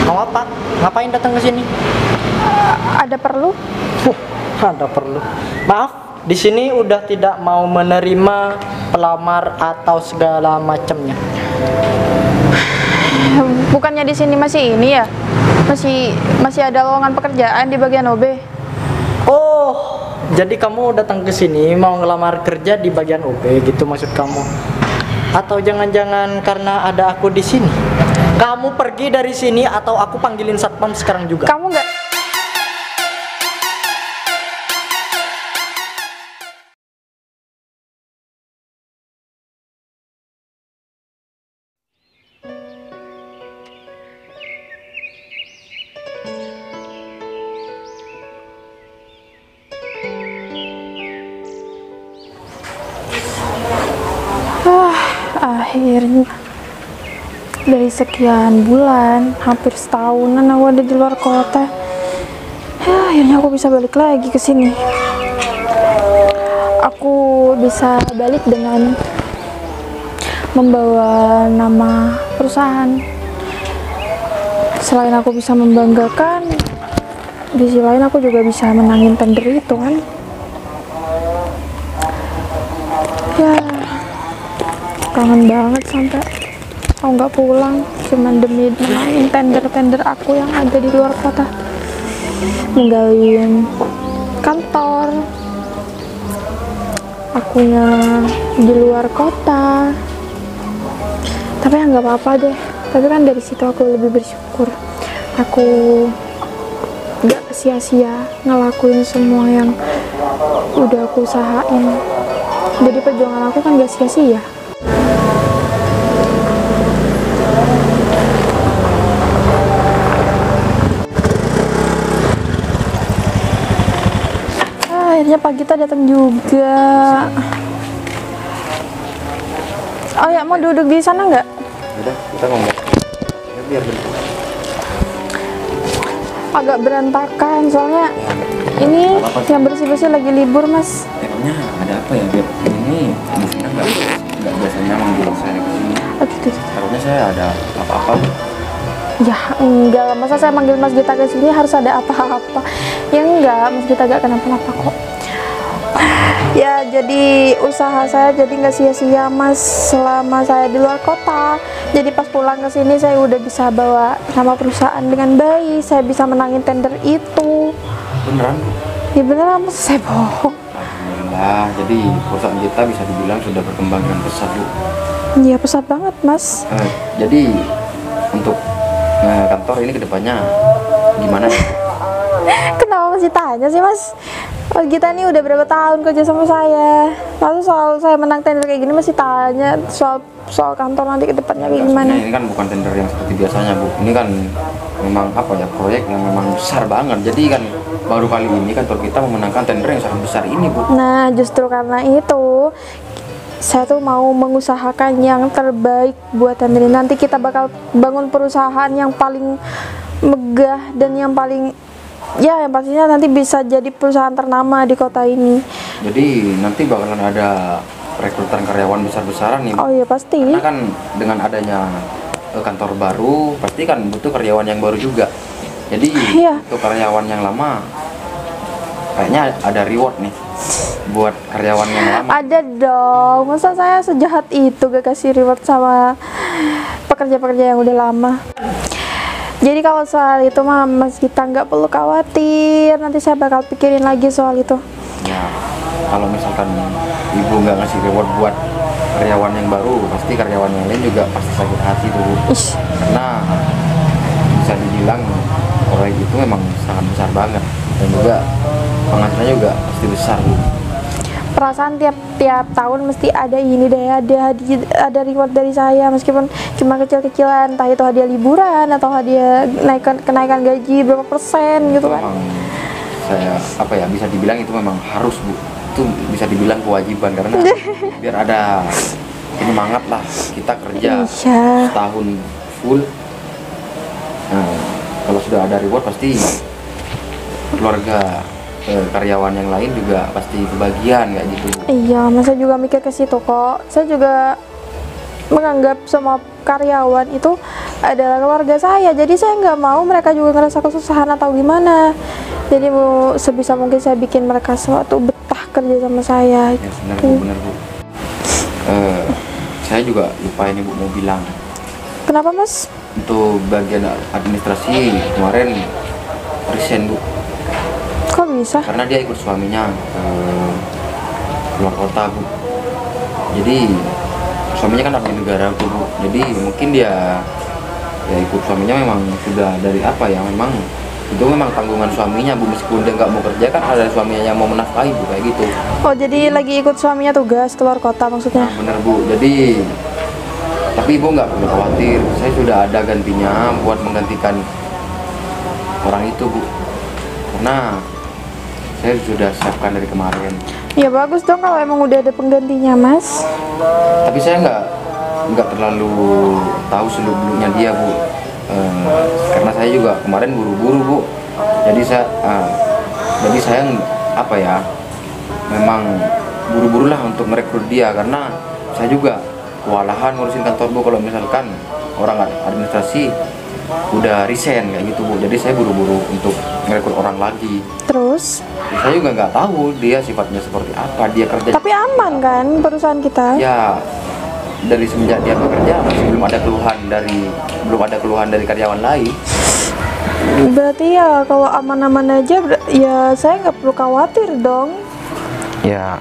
Mau apa? Ngapain datang ke sini? Ada perlu? Ada perlu. Maaf, di sini udah tidak mau menerima pelamar atau segala macamnya. Bukannya di sini masih ini ya? Masih ada lowongan pekerjaan di bagian OB. Oh, jadi kamu datang ke sini mau ngelamar kerja di bagian OB gitu maksud kamu? Atau jangan-jangan karena ada aku di sini? Kamu pergi dari sini atau aku panggilin satpam sekarang juga. Kamu nggak? Akhirnya dari sekian bulan, hampir setahunan aku ada di luar kota. Akhirnya aku bisa balik lagi ke sini. Aku bisa balik dengan membawa nama perusahaan. Selain aku bisa membanggakan, di sisi lain aku juga bisa menangin tender itu kan. Ya, kangen banget sampai aku nggak pulang cuman demi menangin tender-tender aku yang ada di luar kota, ninggalin kantor akunya di luar kota. Tapi ya nggak apa-apa deh, tapi kan dari situ aku lebih bersyukur aku nggak sia-sia ngelakuin semua yang udah aku usahain. Jadi perjuangan aku kan gak sia-sia. Akhirnya Pak Gita datang juga. Oh ya, mau duduk di sana nggak? Udah, kita ngomong. Ya, biar bentuk. Agak berantakan, soalnya ini yang bersih-bersih lagi libur, Mas. Emangnya ada apa ya, Beb? Ini di sini nggak biasanya manggil saya ke sini. Gitu. Harusnya saya ada apa-apa. Ya enggak, masa saya manggil Mas Gita ke sini harus ada apa-apa? Ya enggak, Mas Gita gak kenapa-napa kok. Ya jadi usaha saya jadi nggak sia-sia, Mas, selama saya di luar kota. Jadi pas pulang ke sini saya udah bisa bawa nama perusahaan dengan baik, saya bisa menangin tender itu. Beneran? Ya beneran, Mas, saya bohong. Alhamdulillah, jadi perusahaan kita bisa dibilang sudah berkembang dengan pesat, Bu. Iya, pesat banget, Mas. Jadi untuk kantor ini kedepannya gimana? Kenapa masih tanya sih, Mas? Mas Gita nih udah berapa tahun kerja sama saya. Lalu soal saya menang tender kayak gini masih tanya soal kantor nanti kedepannya kayak gimana? Ini kan bukan tender yang seperti biasanya, Bu. Ini kan memang apa ya, proyek yang memang besar banget. Jadi kan baru kali ini kantor kita memenangkan tender yang sangat besar ini, Bu. Nah, justru karena itu saya tuh mau mengusahakan yang terbaik buat tender ini. Nanti kita bakal bangun perusahaan yang paling megah dan yang paling, ya yang pastinya nanti bisa jadi perusahaan ternama di kota ini. Jadi nanti bakalan ada rekrutan karyawan besar-besaran nih, Bu. Oh iya pasti. Karena kan dengan adanya kantor baru pasti kan butuh karyawan yang baru juga. Jadi Iya. untuk karyawan yang lama kayaknya ada reward nih buat karyawan yang lama. Ada dong, masa saya sejahat itu gak kasih reward sama pekerja-pekerja yang udah lama. Jadi kalau soal itu mah Mas Gita nggak perlu khawatir, nanti saya bakal pikirin lagi soal itu. Ya, kalau misalkan ibu nggak ngasih reward buat karyawan yang baru, pasti karyawan yang lain juga pasti sakit hati tuh, Bu. Ish. Karena bisa dibilang proyek itu memang sangat besar banget dan juga penghasilannya juga pasti besar, Bu. Perasaan tiap tahun mesti ada ini deh, ada reward dari saya, meskipun cuma kecil-kecilan, entah itu hadiah liburan atau hadiah kenaikan gaji berapa persen gitu kan. Memang saya apa ya, bisa dibilang itu memang harus, Bu. Itu bisa dibilang kewajiban karena biar ada semangat lah kita kerja Iya. setahun full. Nah, kalau sudah ada reward pasti keluarga karyawan yang lain juga pasti kebagian kayak gitu, Bu. Iya, masa juga mikir ke situ kok. Saya juga menganggap semua karyawan itu adalah keluarga saya. Jadi saya nggak mau mereka juga ngerasa kesusahan atau gimana. Jadi mau sebisa mungkin saya bikin mereka suatu betah kerja sama saya. Ya benar Bu, benar Bu. Saya juga lupa ini Bu mau bilang. Kenapa Mas? Untuk bagian administrasi kemarin resign Bu. Kok bisa? Karena dia ikut suaminya ke luar kota Bu. Jadi suaminya kan abdi negara tuh Bu. Jadi mungkin dia ya ikut suaminya memang sudah dari apa ya, memang itu memang tanggungan suaminya Bu, meskipun dia nggak mau kerja kan ada suaminya yang mau menafkahi Bu, kayak gitu. Oh jadi lagi ikut suaminya tugas keluar kota maksudnya? Nah, bener Bu. Jadi tapi Ibu nggak perlu khawatir, saya sudah ada gantinya buat menggantikan orang itu Bu, karena saya sudah siapkan dari kemarin. Ya bagus dong kalau emang udah ada penggantinya Mas. Tapi saya nggak terlalu tahu seluk-beluknya dia Bu. Karena saya juga kemarin buru-buru Bu, jadi saya apa ya, memang buru-buru lah untuk merekrut dia, karena saya juga kewalahan ngurusin kantor Bu. Kalau misalkan orang administrasi udah resign kayak gitu Bu, jadi saya buru-buru untuk merekrut orang lagi. Terus? Ya, saya juga nggak tahu dia sifatnya seperti apa, dia kerja. Tapi aman kan perusahaan kita? Ya, dari semenjak dia bekerja masih belum ada keluhan dari karyawan lain. Berarti ya kalau aman-aman aja ya saya nggak perlu khawatir dong. Ya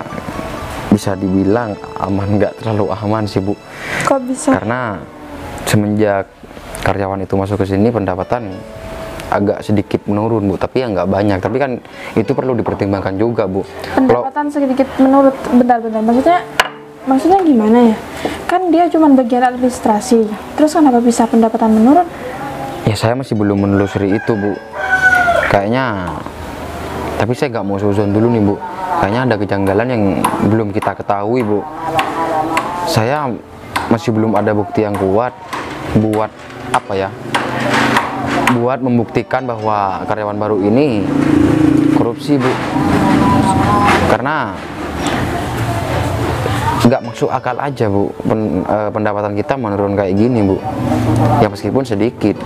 bisa dibilang aman, nggak terlalu aman sih Bu. Kok bisa? Karena semenjak karyawan itu masuk ke sini pendapatan agak sedikit menurun Bu, tapi ya nggak banyak. Tapi kan itu perlu dipertimbangkan juga Bu. Pendapatan sedikit menurun, bentar-bentar. Maksudnya gimana ya? Kan dia cuma bagian administrasi. Terus kenapa bisa pendapatan menurun? Ya saya masih belum menelusuri itu Bu. Kayaknya, tapi saya nggak mau suzon dulu nih Bu. Kayaknya ada kejanggalan yang belum kita ketahui Bu. Saya masih belum ada bukti yang kuat buat apa ya? Buat membuktikan bahwa karyawan baru ini korupsi Bu. Karena nggak masuk akal aja Bu, pendapatan kita menurun kayak gini Bu. Ya meskipun sedikit,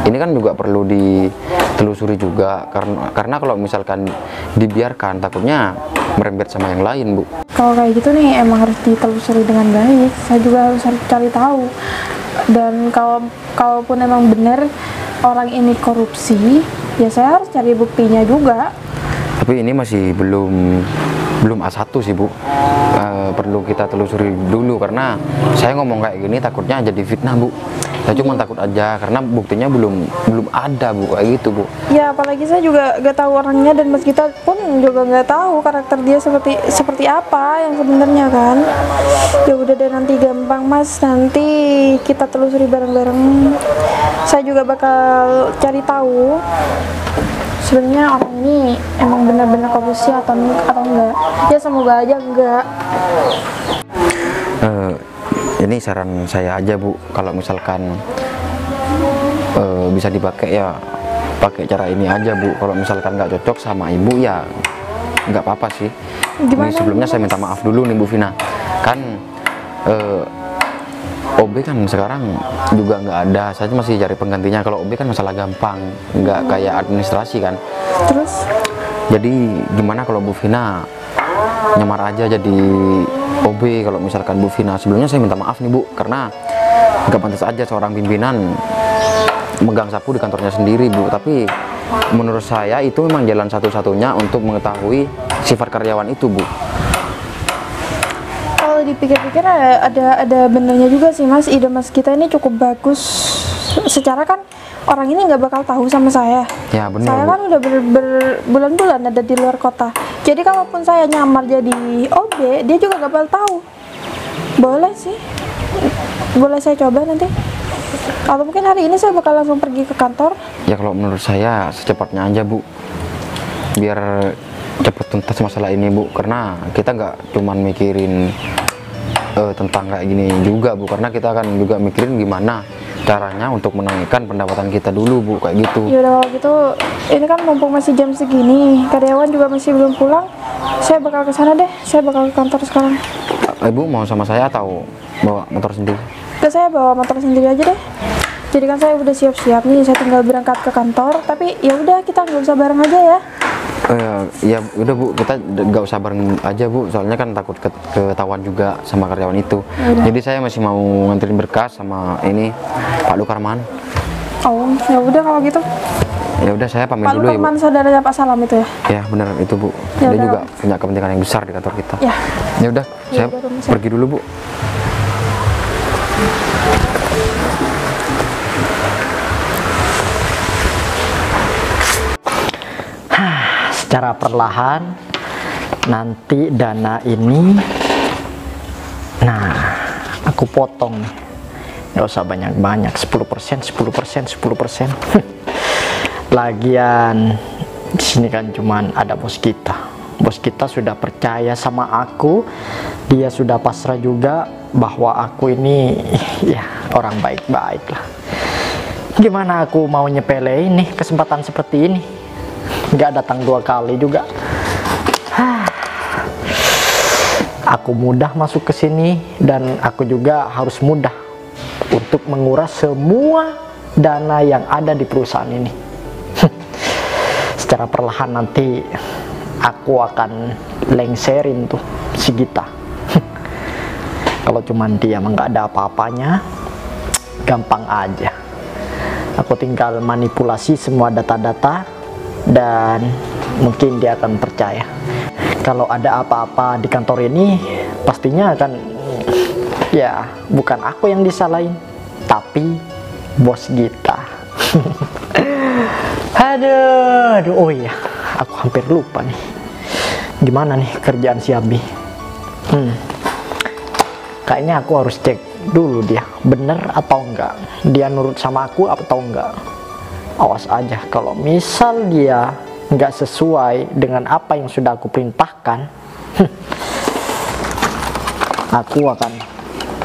ini kan juga perlu ditelusuri juga, karena kalau misalkan dibiarkan takutnya merembet sama yang lain Bu. Kalau kayak gitu nih emang harus ditelusuri dengan baik. Saya juga harus cari tahu. Dan kalaupun emang benar orang ini korupsi, ya saya harus cari buktinya juga. Tapi ini masih belum A1 sih Bu. Perlu kita telusuri dulu, karena saya ngomong kayak gini takutnya jadi fitnah Bu. Saya cuma takut aja karena buktinya belum ada Bu, kayak gitu Bu. Ya apalagi saya juga gak tahu orangnya, dan Mas kita pun juga nggak tahu karakter dia seperti apa yang sebenarnya kan. Ya udah deh, nanti gampang Mas, nanti kita telusuri bareng-bareng. Saya juga bakal cari tahu sebenarnya orang ini emang benar-benar korupsi atau enggak. Ya semoga aja enggak. Ini saran saya aja Bu, kalau misalkan bisa dipakai ya pakai cara ini aja Bu. Kalau misalkan nggak cocok sama Ibu ya nggak apa-apa sih. Gimana? Ini sebelumnya saya minta maaf dulu nih Bu Vina. Kan OB kan sekarang juga nggak ada, saya masih cari penggantinya. Kalau OB kan masalah gampang, nggak kayak administrasi kan. Terus? Jadi gimana kalau Bu Vina nyamar aja jadi OB? Kalau misalkan Bu Vina, sebelumnya saya minta maaf nih Bu, karena nggak pantas aja seorang pimpinan megang sapu di kantornya sendiri Bu. Tapi menurut saya itu memang jalan satu-satunya untuk mengetahui sifat karyawan itu Bu. Kalau dipikir-pikir ada benernya juga sih Mas. Ide Mas kita ini cukup bagus. Secara kan orang ini nggak bakal tahu sama saya. Ya benar. Saya kan udah berbulan-bulan ada di luar kota. Jadi kalaupun saya nyamar jadi OB, dia juga nggak bakal tahu. Boleh sih. Boleh saya coba nanti. Atau mungkin hari ini saya bakal langsung pergi ke kantor. Ya kalau menurut saya secepatnya aja Bu, biar cepat tuntas masalah ini Bu. Karena kita nggak cuman mikirin tentang kayak gini juga Bu, karena kita akan juga mikirin gimana caranya untuk menaikkan pendapatan kita dulu Bu, kayak gitu. Ya udah kalau gitu, ini kan mumpung masih jam segini, karyawan juga masih belum pulang, saya bakal ke sana deh. Saya bakal ke kantor sekarang. Ibu mau sama saya atau bawa motor sendiri? Saya bawa motor sendiri aja deh. Jadi kan saya udah siap-siap nih, saya tinggal berangkat ke kantor. Tapi ya udah, kita nggak usah bareng aja ya. Ya udah Bu, kita nggak usah bareng aja Bu, soalnya kan takut ketahuan juga sama karyawan itu. Yaudah. Jadi saya masih mau nganterin berkas sama ini Pak Lukarman. Oh, ya udah kalau gitu. Ya udah saya pamit Pak dulu ya Bu. Lukarman saudaranya Pak Salam itu ya? Ya benar itu Bu. Ya Dia udah. juga punya kepentingan yang besar di kantor kita. Ya. Ya udah, saya udah, permisi. pergi dulu Bu. Secara perlahan nanti dana ini, nah aku potong nih, nggak usah banyak-banyak, 10%, 10%, 10%. Lagian di sini kan cuman ada bos kita sudah percaya sama aku, dia sudah pasrah juga bahwa aku ini ya orang baik-baik lah. Gimana aku mau nyepelein nih kesempatan seperti ini? Nggak datang 2 kali juga. Aku mudah masuk ke sini dan aku juga harus mudah untuk menguras semua dana yang ada di perusahaan ini. Secara perlahan nanti aku akan lengserin tuh si Gita. Kalau cuman dia emang nggak ada apa-apanya, gampang aja. Aku tinggal manipulasi semua data-data dan mungkin dia akan percaya. Kalau ada apa-apa di kantor ini, pastinya akan, ya bukan aku yang disalahin, tapi bos Gita. Aduh, oh iya, aku hampir lupa nih. Gimana nih kerjaan si Abi? Kayaknya aku harus cek dulu dia, bener atau enggak. Dia nurut sama aku atau enggak. Awas aja kalau misal dia nggak sesuai dengan apa yang sudah aku perintahkan, aku akan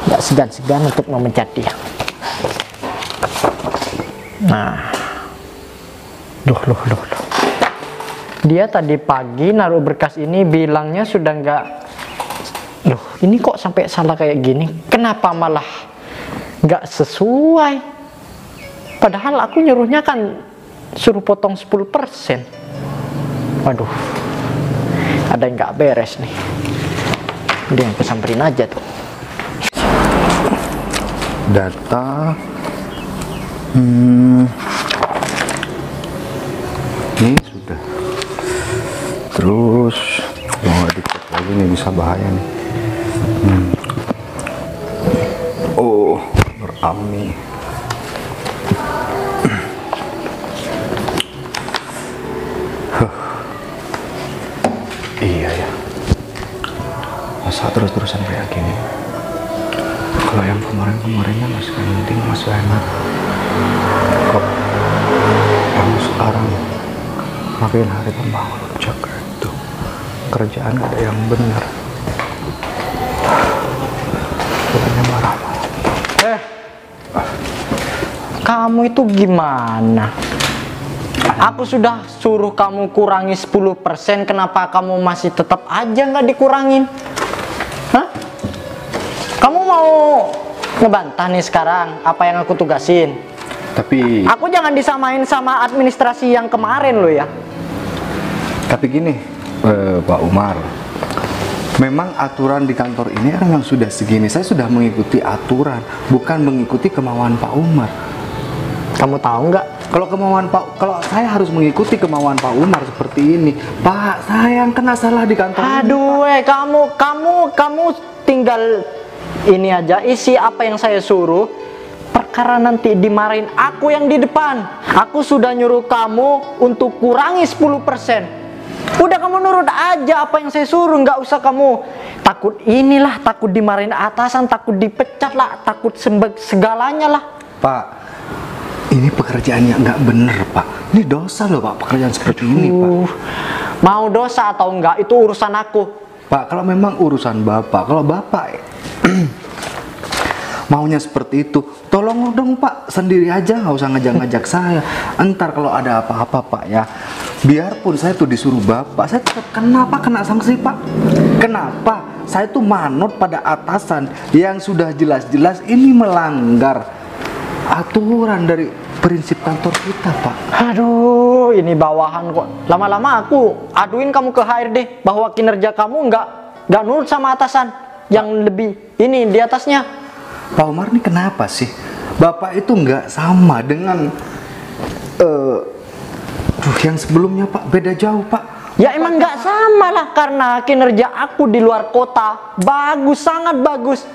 nggak segan-segan untuk memecat dia. Nah, loh. Dia tadi pagi naruh berkas ini bilangnya sudah nggak. Loh, ini kok sampai salah kayak gini? Kenapa malah nggak sesuai? Padahal aku nyuruhnya kan suruh potong 10%. Waduh, ada yang nggak beres nih. Dia yang kesamperin aja tuh. Data ini sudah. Terus mau nggak dicek lagi nih, bisa bahaya nih. Oh, berami. Iya ya, masa terus-terusan kayak gini? Kalau yang kemarin-kemarinnya masih penting, masih enak. Kok yang sekarang makin hari tambah jaga itu kerjaan gak ada yang benar. Bukannya marah. Kamu itu gimana? Aku sudah suruh kamu kurangi 10%, kenapa kamu masih tetap aja nggak dikurangin? Hah? Kamu mau ngebantah nih sekarang apa yang aku tugasin? Tapi Aku jangan disamain sama administrasi yang kemarin loh ya. Tapi gini, Pak Umar, memang aturan di kantor ini kan yang sudah segini. Saya sudah mengikuti aturan, bukan mengikuti kemauan Pak Umar. Kamu tahu nggak? Kalau saya harus mengikuti kemauan Pak Umar seperti ini, Pak, saya yang kena salah di kantor ini, Aduh, kamu tinggal ini aja, isi apa yang saya suruh. Perkara nanti dimarahin aku yang di depan. Aku sudah nyuruh kamu untuk kurangi 10%. Udah kamu nurut aja apa yang saya suruh, nggak usah kamu takut inilah, takut dimarahin atasan, takut dipecat lah, takut segalanya lah. Pak. Ini pekerjaan yang nggak bener, Pak. Ini dosa loh, Pak, pekerjaan seperti ini, Pak. Mau dosa atau enggak itu urusan aku. Pak, kalau memang urusan Bapak, kalau Bapak maunya seperti itu, tolong dong Pak, sendiri aja, nggak usah ngajak-ngajak saya. Entar kalau ada apa-apa Pak ya, biarpun saya tuh disuruh Bapak, saya tetap kena sanksi Pak. Kenapa? Saya tuh manut pada atasan yang sudah jelas-jelas ini melanggar aturan dari prinsip kantor kita, Pak. Aduh, ini bawahan kok. Lama-lama aku aduin kamu ke HRD bahwa kinerja kamu nggak nurut sama atasan yang lebih ini di atasnya. Pak Umar ini kenapa sih? Bapak itu nggak sama dengan yang sebelumnya, Pak. Beda jauh, Pak. Ya emang nggak sama lah, karena kinerja aku di luar kota bagus, sangat bagus.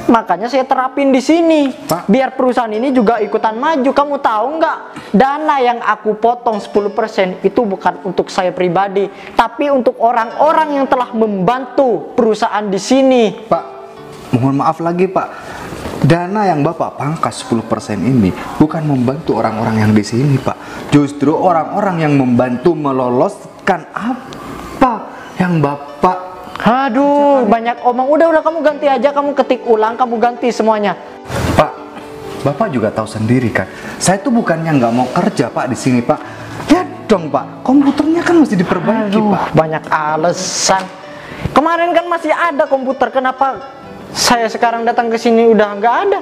Makanya saya terapin di sini, Pak. biar perusahaan ini juga ikutan maju. Kamu tahu nggak? Dana yang aku potong 10% itu bukan untuk saya pribadi, tapi untuk orang-orang yang telah membantu perusahaan di sini. Pak, mohon maaf lagi, Pak. Dana yang Bapak pangkas 10% ini bukan membantu orang-orang yang di sini, Pak. Justru orang-orang yang membantu meloloskan apa yang Bapak... Aduh, banyak omong. Udah kamu ganti aja, kamu ketik ulang, kamu ganti semuanya. Pak, Bapak juga tahu sendiri kan, saya tuh bukannya nggak mau kerja, Pak, di sini, Pak. Ya dong, Pak, komputernya kan mesti diperbaiki, Aduh, Pak. banyak alasan. Kemarin kan masih ada komputer, kenapa saya sekarang datang ke sini udah nggak ada?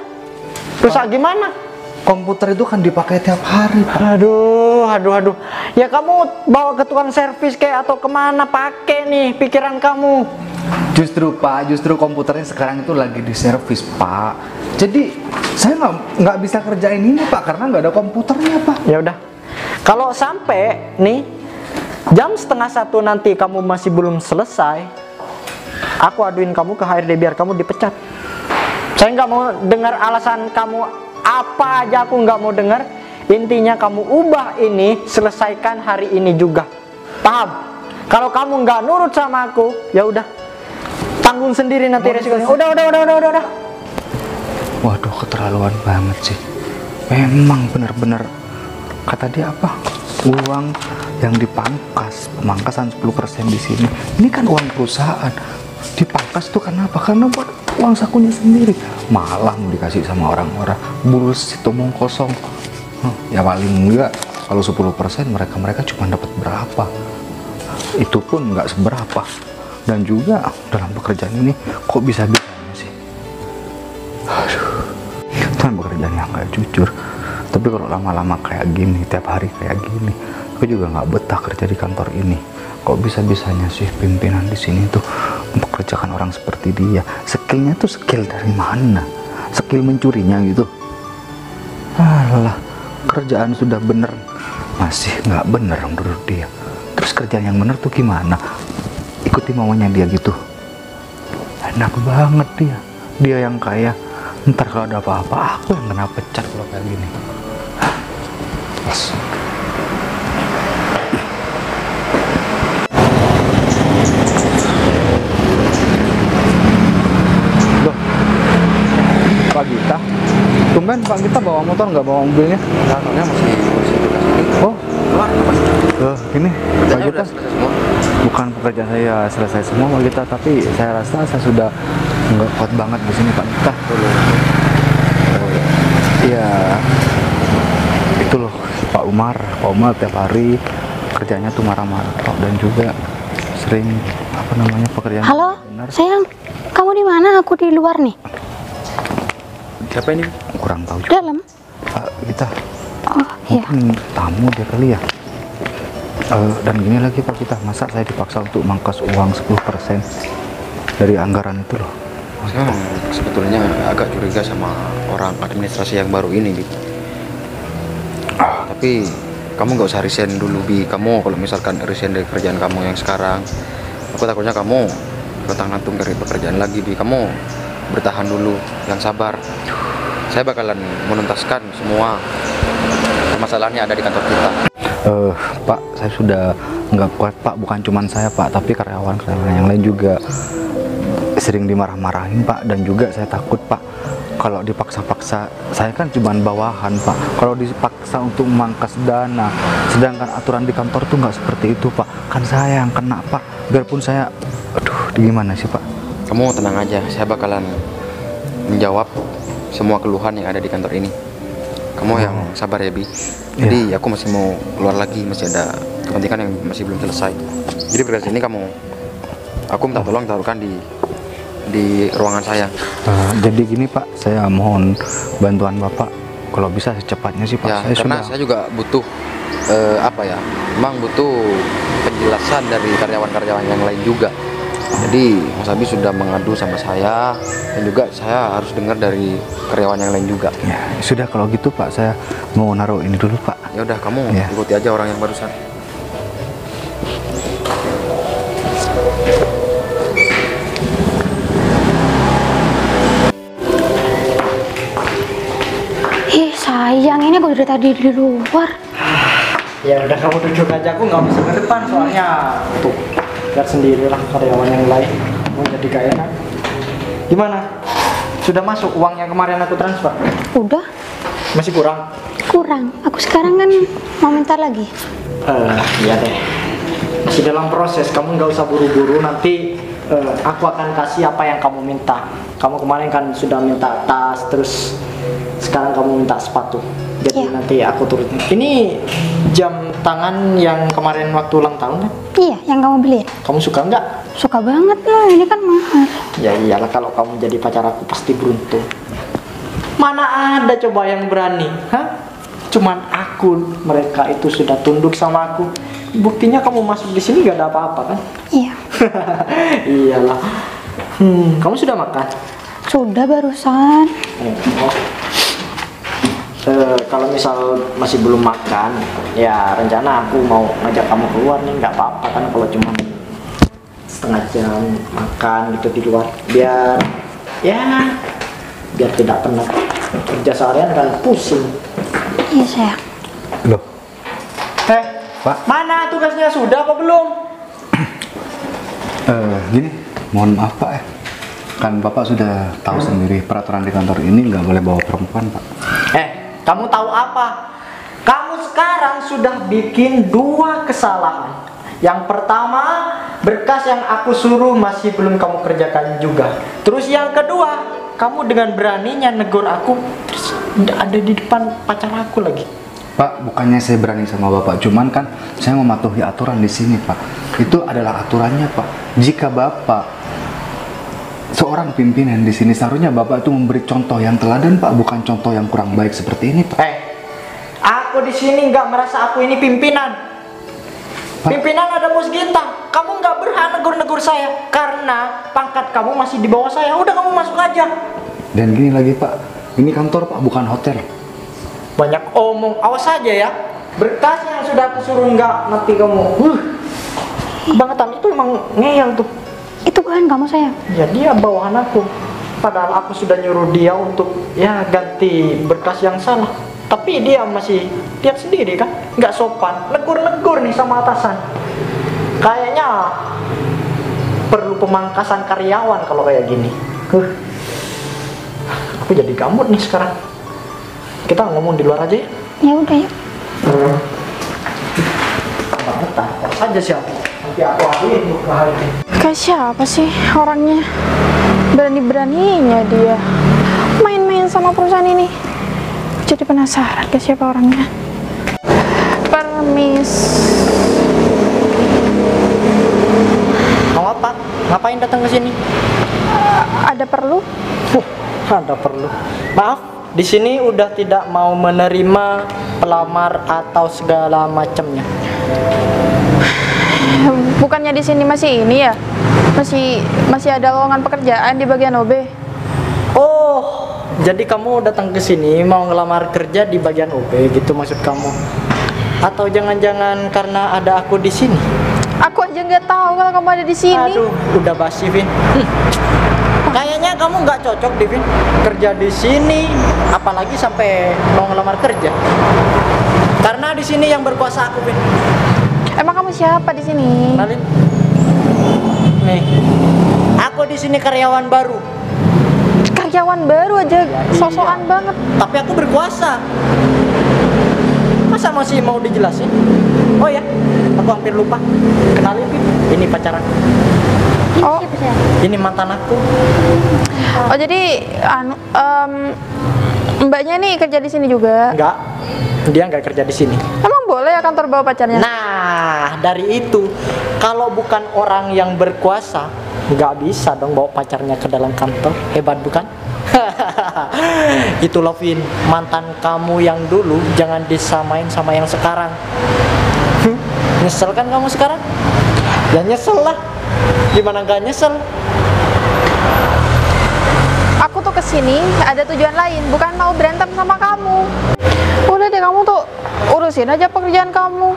Rusak gimana? Komputer itu kan dipakai tiap hari, Pak. Aduh. Ya kamu bawa ke tukang servis kayak atau kemana, pakai nih pikiran kamu. Justru, Pak, komputernya sekarang itu lagi diservis, Pak. Jadi saya nggak bisa kerjain ini, Pak, karena nggak ada komputernya, Pak. Ya udah. Kalau sampai nih jam 12:30 nanti kamu masih belum selesai, aku aduin kamu ke HRD biar kamu dipecat. Saya nggak mau dengar alasan kamu apa aja, aku nggak mau dengar. Intinya kamu ubah ini, selesaikan hari ini juga. Paham? Kalau kamu nggak nurut sama aku, ya udah, tanggung sendiri nanti resikonya. Udah. Waduh, keterlaluan banget sih. Memang benar-benar kata dia apa? Uang yang dipangkas, pemangkasan 10% di sini. Ini kan uang perusahaan. Dipangkas tuh kenapa? Karena buat uang sakunya sendiri. Malah mau dikasih sama orang-orang. Bullshit, omong kosong. Ya paling enggak kalau 10% mereka cuma dapat berapa? Itu pun nggak seberapa. Dan juga dalam pekerjaan ini kok bisa-bisanya sih? Aduh, itu kan pekerjaan yang nggak jujur. Tapi kalau lama-lama kayak gini, tiap hari kayak gini, aku juga nggak betah kerja di kantor ini. Kok bisa-bisanya sih pimpinan di sini tuh mempekerjakan orang seperti dia? Skillnya tuh skill dari mana? Skill mencurinya gitu? Alah, kerjaan sudah bener masih nggak bener menurut dia. Terus kerjaan yang bener tuh gimana? Ikuti maunya dia gitu. Enak banget dia yang kaya. Ntar kalau ada apa-apa aku yang kena pecat kalau kayak gini. Yes. Loh, Pak Gita, tumben Pak Gita bawa motor nggak bawa mobilnya? Kantornya masih tugas ini. Oh, Keluar apa? ini Pak Kerjanya Gita. udah selesai semua. Bukan pekerjaan saya selesai semua Pak Gita, tapi saya rasa saya sudah nggak kuat banget di sini Pak Gita. Iya, itu loh Pak Umar tiap hari kerjanya tuh marah-marah Pak, dan juga sering apa namanya pekerjaan. Halo, benar. sayang, kamu di mana? Aku di luar nih. Siapa ini? Kurang tahu juga. Dalam. Pak Gita, Oh iya. mungkin tamu dia kali ya. Dan gini lagi Pak Gita, masa saya dipaksa untuk mangkas uang 10% dari anggaran itu loh. Saya sebetulnya agak curiga sama orang administrasi yang baru ini, Bi. Tapi kamu nggak usah resign dulu, Bi. Kamu kalau misalkan resign dari kerjaan kamu yang sekarang, aku takutnya kamu ketang-gantung dari pekerjaan lagi, Bi. Kamu bertahan dulu, yang sabar. Saya bakalan menuntaskan semua permasalahannya ada di kantor kita. Pak, saya sudah nggak kuat Pak, bukan cuman saya Pak, tapi karyawan-karyawan yang lain juga sering dimarah-marahin Pak, dan juga saya takut Pak kalau dipaksa-paksa. Saya kan cuman bawahan Pak, kalau dipaksa untuk memangkas dana, sedangkan aturan di kantor tuh nggak seperti itu Pak, kan saya yang kena Pak. Biarpun saya, aduh, gimana sih Pak? Kamu tenang aja, saya bakalan menjawab semua keluhan yang ada di kantor ini. Kamu yang sabar ya, Bi. Jadi aku masih mau keluar lagi, masih ada kepentingan yang masih belum selesai. Jadi berkas ini aku minta tolong taruhkan di ruangan saya. Jadi gini Pak, saya mohon bantuan Bapak. kalau bisa secepatnya sih Pak. Ya, karena saya juga butuh apa ya? Memang butuh penjelasan dari karyawan-karyawan yang lain juga. Jadi Mas Abi sudah mengadu sama saya dan juga saya harus dengar dari karyawan yang lain juga. Ya, sudah kalau gitu Pak, saya mau naruh ini dulu Pak. Ya udah, kamu Ya. ikuti aja orang yang barusan. Ih, sayang, ini aku dari tadi di luar. Ya udah kamu duduk aja, aku nggak bisa ke depan soalnya tuh lihat sendirilah karyawan yang lain. Mau jadi gak enak. Gimana? Sudah masuk uang yang kemarin aku transfer? Udah, Masih kurang? kurang. Aku sekarang kan mau minta lagi. Iya deh. Masih dalam proses. Kamu nggak usah buru-buru. Nanti aku akan kasih apa yang kamu minta. Kamu kemarin kan sudah minta tas, terus sekarang kamu minta sepatu. Jadi Iya. nanti aku turutin. Ini jam tangan yang kemarin waktu ulang tahun kan? Iya, yang kamu beliin. Kamu suka nggak? Suka banget loh, ini kan mahal. Ya iyalah, kalau kamu jadi pacar aku pasti beruntung. Mana ada coba yang berani? Hah? Cuman aku, mereka itu sudah tunduk sama aku. Buktinya kamu masuk di sini gak ada apa-apa kan? Iya, Iyalah. Kamu sudah makan? sudah barusan. Oh. Kalau misal masih belum makan, ya rencana aku mau ngajak kamu keluar nih, nggak apa-apa kan kalau cuma setengah jam makan gitu di luar, biar tidak penat. Kerja seharian kan pusing. Iya, sayang. Loh, Pak. Mana tugasnya, sudah apa belum? Gini, mohon maaf Pak ya. Kan Bapak sudah tahu sendiri peraturan di kantor ini nggak boleh bawa perempuan Pak. Kamu tahu apa? Kamu sekarang sudah bikin 2 kesalahan. Yang pertama, berkas yang aku suruh masih belum kamu kerjakan juga. Terus yang kedua, kamu dengan beraninya negur aku, terus ada di depan pacar aku lagi. Pak, bukannya saya berani sama Bapak, cuman kan saya mematuhi aturan di sini Pak. Itu adalah aturannya Pak. Jika Bapak seorang pimpinan di sini, seharusnya Bapak itu memberi contoh yang teladan Pak, bukan contoh yang kurang baik seperti ini Pak. Aku di sini nggak merasa aku ini pimpinan. Pak. Pimpinan ada bos kita. Kamu nggak berhak negur-negur saya karena pangkat kamu masih di bawah saya. Udah, kamu masuk aja. Dan gini lagi Pak, ini kantor Pak, bukan hotel. Banyak omong, awas aja ya. Berkas yang sudah aku suruh nggak nanti kamu. Kebangetan itu emang ngeyel tuh. Itu bahan kamu, sayang. Ya dia bawahan aku. Padahal aku sudah nyuruh dia untuk ganti berkas yang salah. Tapi dia masih lihat sendiri kan, nggak sopan, negur-negur nih sama atasan. Kayaknya perlu pemangkasan karyawan kalau kayak gini. Aku jadi gamut nih sekarang. Kita ngomong di luar aja ya. Ya udah, yuk. Kebangetan, aja siapa? Nanti aku akuin ke hari ini. Kayak siapa sih orangnya? Berani-beraninya dia main-main sama perusahaan ini. Jadi penasaran ke siapa orangnya. Permis. Mau apa? Ngapain datang ke sini? Ada perlu? Ada perlu. Maaf, di sini udah tidak mau menerima pelamar atau segala macamnya. Bukannya di sini masih ini ya? Masih ada lowongan pekerjaan di bagian OB. Oh, jadi kamu datang ke sini mau ngelamar kerja di bagian OB gitu maksud kamu? Atau jangan-jangan karena ada aku di sini? Aku aja nggak tahu kalau kamu ada di sini. Aduh, udah basi, Vin. Kayaknya kamu nggak cocok, Vin, kerja di sini, apalagi sampai mau ngelamar kerja. Karena di sini yang berkuasa aku, Vin. Emang kamu siapa di sini? Kenalin. Nih, aku di sini karyawan baru. Karyawan baru aja, iya. sosokan banget. Tapi aku berkuasa. Masa masih mau dijelasin? Oh ya, aku hampir lupa. Kenalin, Vin. Ini pacar aku. Oh, Siapa, sayang? Ini mantan aku. oh jadi mbaknya nih kerja di sini juga. Enggak, dia nggak kerja di sini. Emang boleh ya kantor bawa pacarnya? Nah, dari itu, kalau bukan orang yang berkuasa, nggak bisa dong bawa pacarnya ke dalam kantor. Hebat bukan? Itulah Vin, mantan kamu yang dulu jangan disamain sama yang sekarang. Nyesel kan kamu sekarang? Ya nyesel lah. Gimana gak nyesel? Aku tuh kesini ada tujuan lain, bukan mau berantem sama kamu. Udah deh, kamu tuh urusin aja pekerjaan kamu.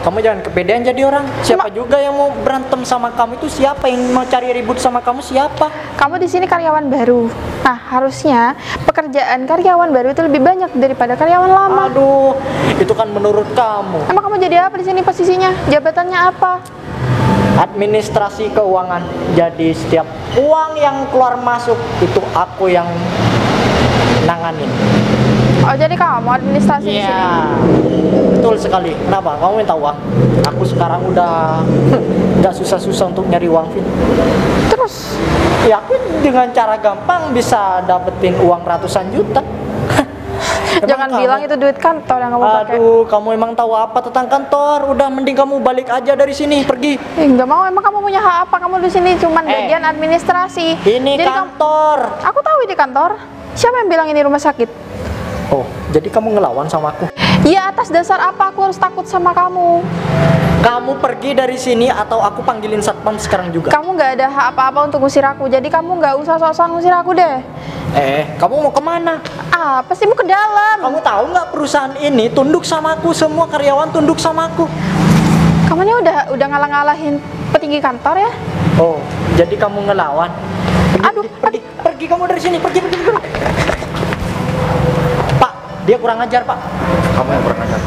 Kamu jangan kepedean jadi orang. Siapa juga yang mau berantem sama kamu itu siapa? Yang mau cari ribut sama kamu siapa? Kamu di sini karyawan baru. Nah, harusnya pekerjaan karyawan baru itu lebih banyak daripada karyawan lama. Aduh, itu kan menurut kamu. Emang kamu jadi apa di sini posisinya? Jabatannya apa? Administrasi keuangan. Jadi setiap uang yang keluar masuk itu aku yang nanganin. Oh, jadi kamu administrasi di sini. Iya, betul sekali. Kenapa? Kamu minta uang? Aku sekarang udah nggak susah-susah untuk nyari uang, Vin. Terus, Ya aku dengan cara gampang bisa dapetin uang ratusan juta. Emang jangan kamu- bilang itu duit kantor yang kamu pakai. Aduh, kamu emang tahu apa tentang kantor? Udah mending kamu balik aja dari sini, pergi. Nggak mau, emang kamu punya hak apa? Kamu di sini cuman bagian administrasi. Ini Jadi kamu- kantor. aku tahu ini kantor. Siapa yang bilang ini rumah sakit? Oh, jadi kamu ngelawan sama aku? Ya, atas dasar apa aku harus takut sama kamu? Kamu pergi dari sini atau aku panggilin satpam sekarang juga. Kamu nggak ada hak apa-apa untuk ngusir aku. Jadi kamu nggak usah sok-sokan ngusir aku deh. Kamu mau kemana? Apa sih, mau ke dalam? Kamu tahu nggak perusahaan ini tunduk sama aku, semua karyawan tunduk sama aku. Kamu ini udah ngalah-ngalahin petinggi kantor ya? Oh, jadi kamu ngelawan? Aduh, Pergi kamu dari sini, pergi. Pak, dia kurang ajar Pak. Kamu yang kurang ajar.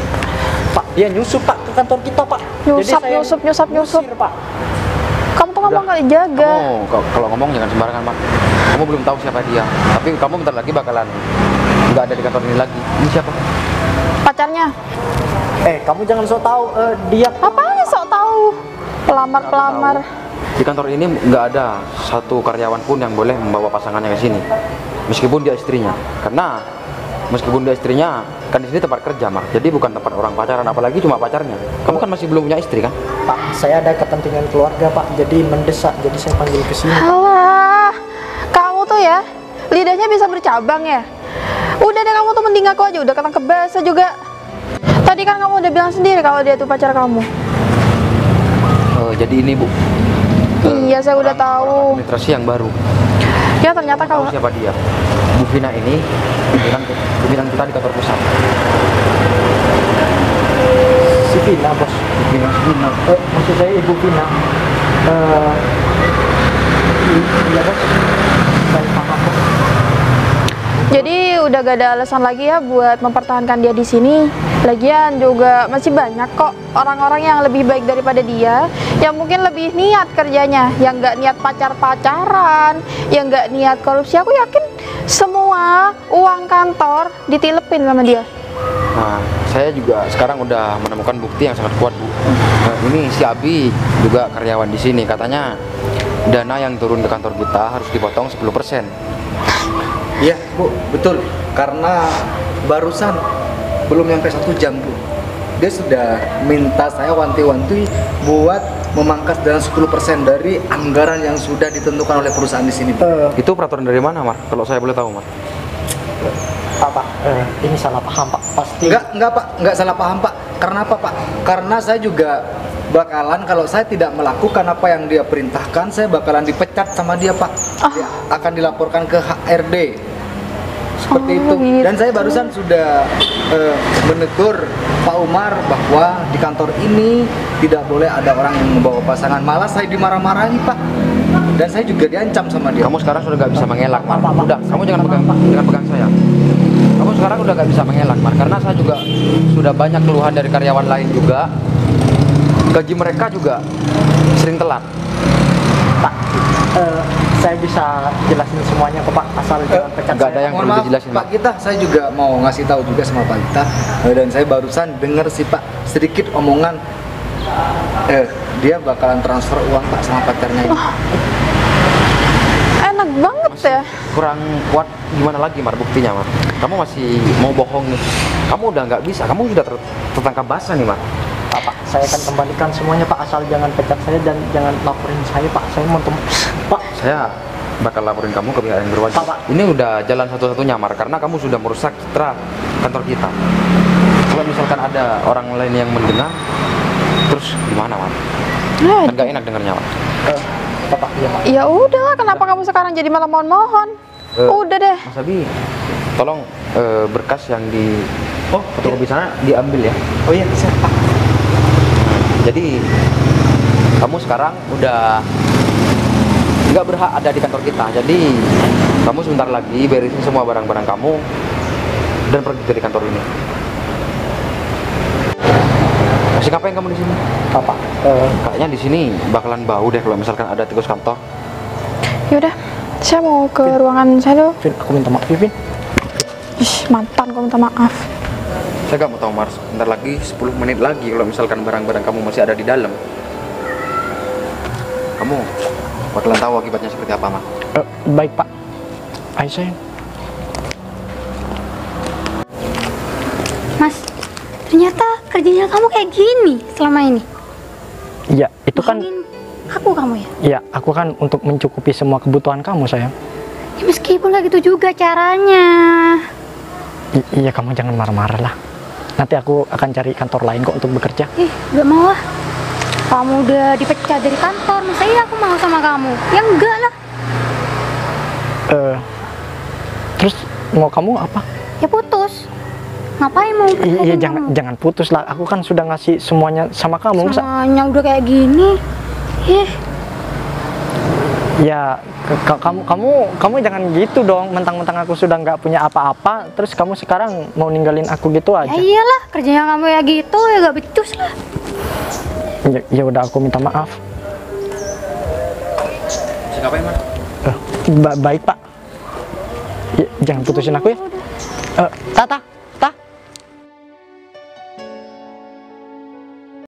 Pak, dia nyusup Pak ke kantor kita Pak. Nyusap, saya nyusap. ngusir, Pak. Kamu tuh ngomong kali jaga. Kalau ngomong jangan sembarangan, Mak. Kamu belum tahu siapa dia. Tapi kamu bentar lagi bakalan nggak ada di kantor ini lagi. Ini siapa? Pacarnya. Kamu jangan sok tahu dia. Apanya sok tahu? Pelamar-pelamar. Di kantor ini nggak ada satu karyawan pun yang boleh membawa pasangannya ke sini, meskipun dia istrinya. Karena meskipun dia istrinya, kan di sini tempat kerja, Mar. Jadi bukan tempat orang pacaran, apalagi cuma pacarnya. Kamu kan masih belum punya istri kan? Pak, saya ada kepentingan keluarga Pak, jadi mendesak, jadi saya panggil ke sini. Alah, kamu tuh ya, lidahnya bisa bercabang ya. Udah deh, kamu tuh mending aku aja, udah ketangkep basah juga. Tadi kan kamu udah bilang sendiri kalau dia tuh pacar kamu. Jadi ini, Bu. Iya, saya udah tahu. Administrasi yang baru. Ya, ternyata Tahu kalau siapa dia? Bu Vina ini pimpinan kita di kantor pusat. Si Vina, Bos. Bu Vina. Maksud saya Ibu Vina. Iya, Bos. Saya paham, Bos. jadi udah gak ada alasan lagi ya buat mempertahankan dia di sini. Lagian juga masih banyak kok orang-orang yang lebih baik daripada dia, yang mungkin lebih niat kerjanya, yang nggak niat pacar-pacaran, yang nggak niat korupsi. Aku yakin semua uang kantor ditilepin sama dia. Nah, saya juga sekarang udah menemukan bukti yang sangat kuat, Bu. Nah, ini si Abi juga karyawan di sini. Katanya dana yang turun ke kantor kita harus dipotong 10%. Iya Bu, betul. Karena barusan belum sampai 1 jam Bu, dia sudah minta saya wanti-wanti buat memangkas dana 10% dari anggaran yang sudah ditentukan oleh perusahaan di sini. Itu peraturan dari mana, Mar? Kalau saya boleh tahu, Mar. Pak, ini salah paham Pak, pasti. Enggak Pak, enggak salah paham Pak. Karena apa Pak? Karena saya juga bakalan, kalau saya tidak melakukan apa yang dia perintahkan, saya bakalan dipecat sama dia Pak. Dia akan dilaporkan ke HRD. Seperti itu. gitu. Dan saya barusan sudah menegur Pak Umar bahwa di kantor ini tidak boleh ada orang yang membawa pasangan. Malah saya dimarah-marahi Pak. Dan saya juga diancam sama dia. Kamu sekarang sudah nggak bisa mengelak, Mar. Pak. Udah, kamu jangan pegang saya. Kamu sekarang udah nggak bisa mengelak, Mar. Karena saya juga sudah banyak keluhan dari karyawan lain juga. Gaji mereka juga sering telat. Pak, saya bisa jelasin semuanya ke Pak, asal jangan pecat nggak ada saya. yang Mohon perlu maaf, dijelasin, Pak Gita, saya juga mau ngasih tahu juga sama Pak Gita. Dan saya barusan dengar sih Pak sedikit omongan dia bakalan transfer uang Pak sama pacarnya ini. Enak banget ya. Kurang kuat gimana lagi, Mar, buktinya, Mar? Kamu masih mau bohong nih? Kamu udah nggak bisa, kamu sudah tertangkap basah nih, Mar. Pak, saya akan kembalikan semuanya Pak, asal jangan pecat saya dan jangan laporin saya Pak. Saya mau Pak. bakal laporin kamu ke pihak yang berwajib. Pak. Ini udah jalan satu-satunya, Mar, karena kamu sudah merusak citra kantor kita. Kalau misalkan ada orang lain yang mendengar, terus gimana, Mar? Kan gak enak dengarnya, Mar. Pak, iya Pak. Ya udahlah, kenapa kamu sekarang jadi malah mohon-mohon? Udah deh. Mas Abi, tolong berkas yang di Oh, fotokopi sana diambil ya. Oh iya, siap Pak. Jadi kamu sekarang udah nggak berhak ada di kantor kita. Jadi kamu sebentar lagi beresin semua barang-barang kamu dan pergi dari kantor ini. Masih ngapain kamu di sini? Pak. Kayaknya di sini bakalan bau deh kalau misalkan ada tikus kantor. Yaudah, saya mau ke ruangan saya dulu. Vin, aku minta maaf, Vin. Ih, mantan kau minta maaf. Saya nggak mau tahu, Mars. Bentar lagi 10 menit lagi kalau misalkan barang-barang kamu masih ada di dalam. Kamu bakalan tahu akibatnya seperti apa, Mas. Baik Pak. Ayo sayang. Mas, ternyata kerjanya kamu kayak gini selama ini. Iya, itu kan. Bohongin aku kamu ya? Iya, aku kan untuk mencukupi semua kebutuhan kamu sayang. Ya meskipun kayak gitu juga caranya. Iya, kamu jangan marah-marah lah. Nanti aku akan cari kantor lain kok untuk bekerja. Gak mau lah. Kamu udah dipecat dari kantor, masa iya aku mau sama kamu? Ya enggak lah. Terus mau kamu apa? Ya putus. Ngapain mau putus Iya, sama kamu? jangan putus lah. Aku kan sudah ngasih semuanya sama kamu. Masa? Semuanya udah kayak gini. Ya, kamu jangan gitu dong. Mentang-mentang aku sudah nggak punya apa-apa, terus kamu sekarang mau ninggalin aku gitu Ya aja. iyalah, kerjanya kamu ya gitu, ya gak becus lah. Ya udah, aku minta maaf. Masih ngapain, Mas? Baik Pak. Ya, jangan putusin aku ya. Tata.